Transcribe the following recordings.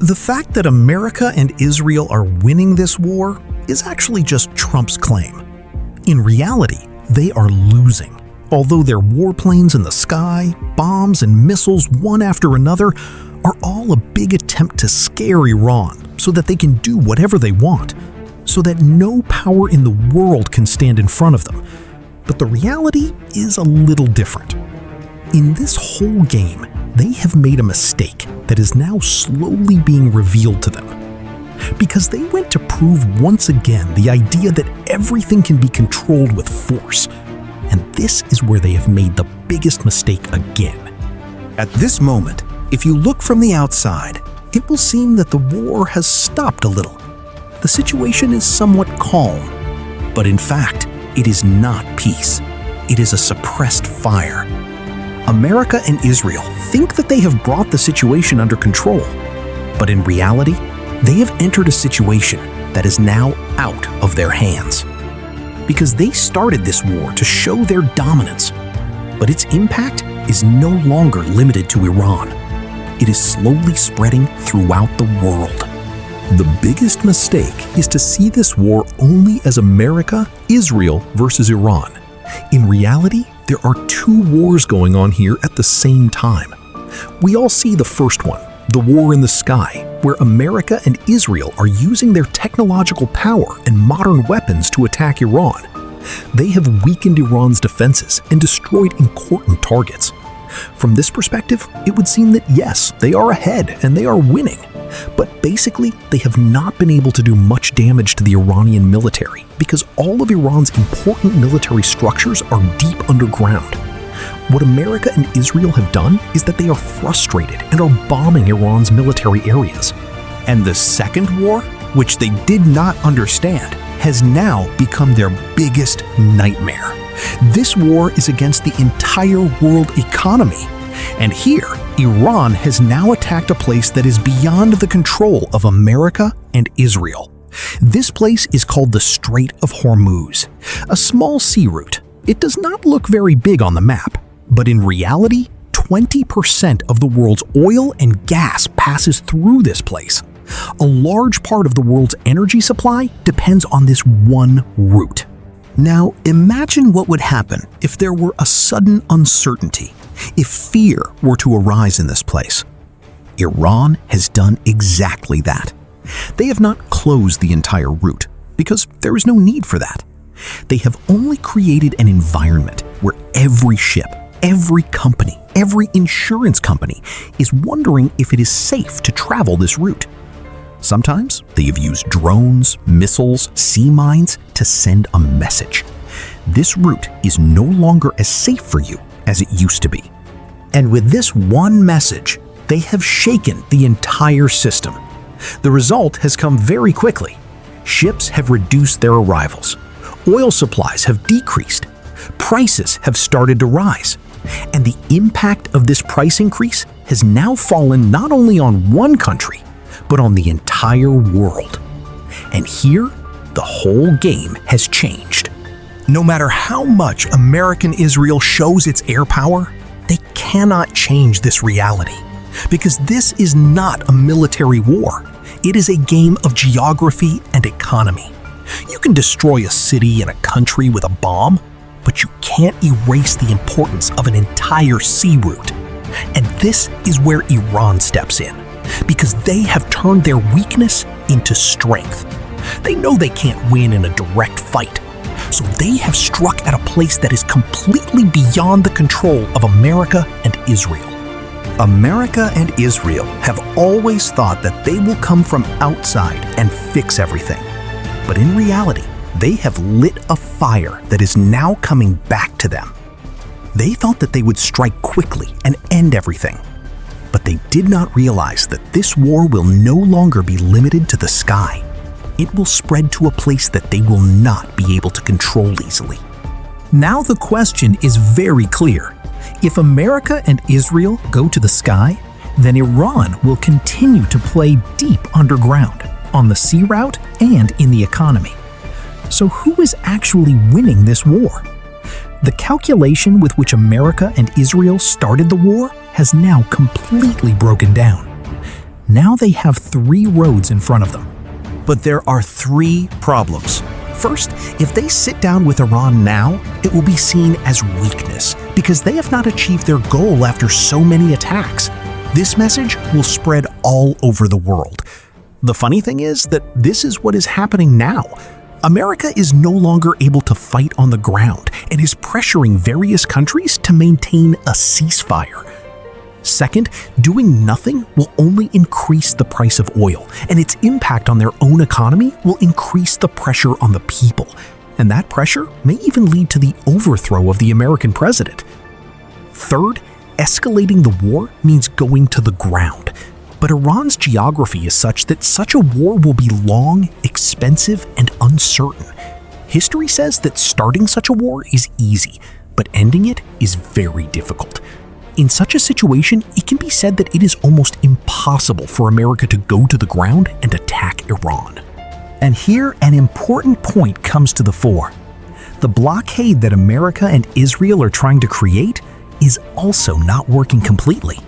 The fact that America and Israel are winning this war is actually just Trump's claim. In reality, they are losing. Although their warplanes in the sky, bombs and missiles one after another, are all a big attempt to scare Iran so that they can do whatever they want, so that no power in the world can stand in front of them. But the reality is a little different. In this whole game, they have made a mistake that is now slowly being revealed to them. Because they went to prove once again the idea that everything can be controlled with force. And this is where they have made the biggest mistake again. At this moment, if you look from the outside, it will seem that the war has stopped a little. The situation is somewhat calm. But in fact, it is not peace. It is a suppressed fire. America and Israel think that they have brought the situation under control. But in reality, they have entered a situation that is now out of their hands. Because they started this war to show their dominance. But its impact is no longer limited to Iran. It is slowly spreading throughout the world. The biggest mistake is to see this war only as America, Israel versus Iran. In reality, there are two wars going on here at the same time. We all see the first one, the war in the sky, where America and Israel are using their technological power and modern weapons to attack Iran. They have weakened Iran's defenses and destroyed important targets. From this perspective, it would seem that yes, they are ahead and they are winning. But basically, they have not been able to do much damage to the Iranian military because all of Iran's important military structures are deep underground. What America and Israel have done is that they are frustrated and are bombing Iran's military areas. And the second war, which they did not understand, has now become their biggest nightmare. This war is against the entire world economy. And here, Iran has now attacked a place that is beyond the control of America and Israel. This place is called the Strait of Hormuz, a small sea route. It does not look very big on the map, but in reality, 20% of the world's oil and gas passes through this place. A large part of the world's energy supply depends on this one route. Now, imagine what would happen if there were a sudden uncertainty, if fear were to arise in this place. Iran has done exactly that. They have not closed the entire route, because there is no need for that. They have only created an environment where every ship, every company, every insurance company is wondering if it is safe to travel this route. Sometimes they have used drones, missiles, sea mines to send a message. This route is no longer as safe for you as it used to be. And with this one message, they have shaken the entire system. The result has come very quickly. Ships have reduced their arrivals. Oil supplies have decreased. Prices have started to rise. And the impact of this price increase has now fallen not only on one country, but on the entire world. And here, the whole game has changed. No matter how much American Israel shows its air power, they cannot change this reality. Because this is not a military war. It is a game of geography and economy. You can destroy a city and a country with a bomb, but you can't erase the importance of an entire sea route. And this is where Iran steps in, because they have turned their weakness into strength. They know they can't win in a direct fight, so they have struck at a place that is completely beyond the control of America and Israel. America and Israel have always thought that they will come from outside and fix everything. But in reality, they have lit a fire that is now coming back to them. They thought that they would strike quickly and end everything. But they did not realize that this war will no longer be limited to the sky. It will spread to a place that they will not be able to control easily. Now the question is very clear. If America and Israel go to the sky, then Iran will continue to play deep underground, on the sea route and in the economy. So who is actually winning this war? The calculation with which America and Israel started the war has now completely broken down. Now they have 3 roads in front of them. But there are 3 problems. First, if they sit down with Iran now, it will be seen as weakness because they have not achieved their goal after so many attacks. This message will spread all over the world. The funny thing is that this is what is happening now. America is no longer able to fight on the ground and is pressuring various countries to maintain a ceasefire. Second, doing nothing will only increase the price of oil, and its impact on their own economy will increase the pressure on the people. And that pressure may even lead to the overthrow of the American president. Third, escalating the war means going to the ground. But Iran's geography is such that such a war will be long, expensive, and uncertain. History says that starting such a war is easy, but ending it is very difficult. In such a situation, it can be said that it is almost impossible for America to go to the ground and attack Iran. And here an important point comes to the fore. The blockade that America and Israel are trying to create is also not working completely.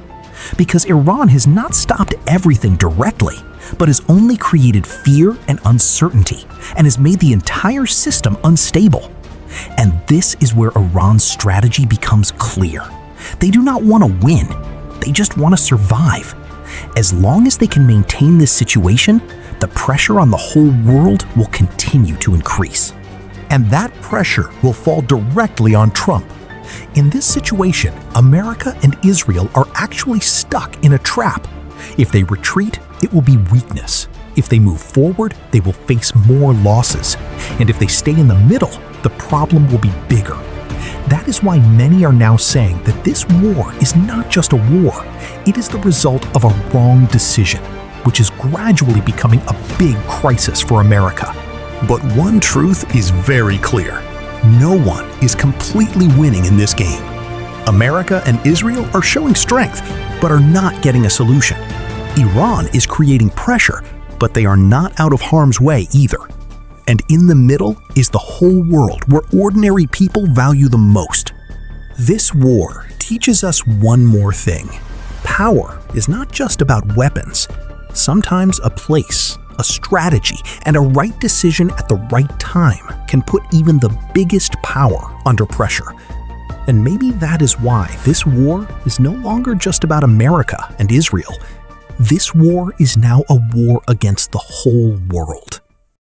Because Iran has not stopped everything directly, but has only created fear and uncertainty, and has made the entire system unstable. And this is where Iran's strategy becomes clear. They do not want to win, they just want to survive. As long as they can maintain this situation, the pressure on the whole world will continue to increase. And that pressure will fall directly on Trump. In this situation, America and Israel are actually stuck in a trap. If they retreat, it will be weakness. If they move forward, they will face more losses. And if they stay in the middle, the problem will be bigger. That is why many are now saying that this war is not just a war, it is the result of a wrong decision, which is gradually becoming a big crisis for America. But one truth is very clear. No one is completely winning in this game. America and Israel are showing strength, but are not getting a solution. Iran is creating pressure, but they are not out of harm's way either. And in the middle is the whole world where ordinary people value the most. This war teaches us one more thing. Power is not just about weapons. Sometimes a place, a strategy, and a right decision at the right time can put even the biggest power under pressure. And maybe that is why this war is no longer just about America and Israel. This war is now a war against the whole world.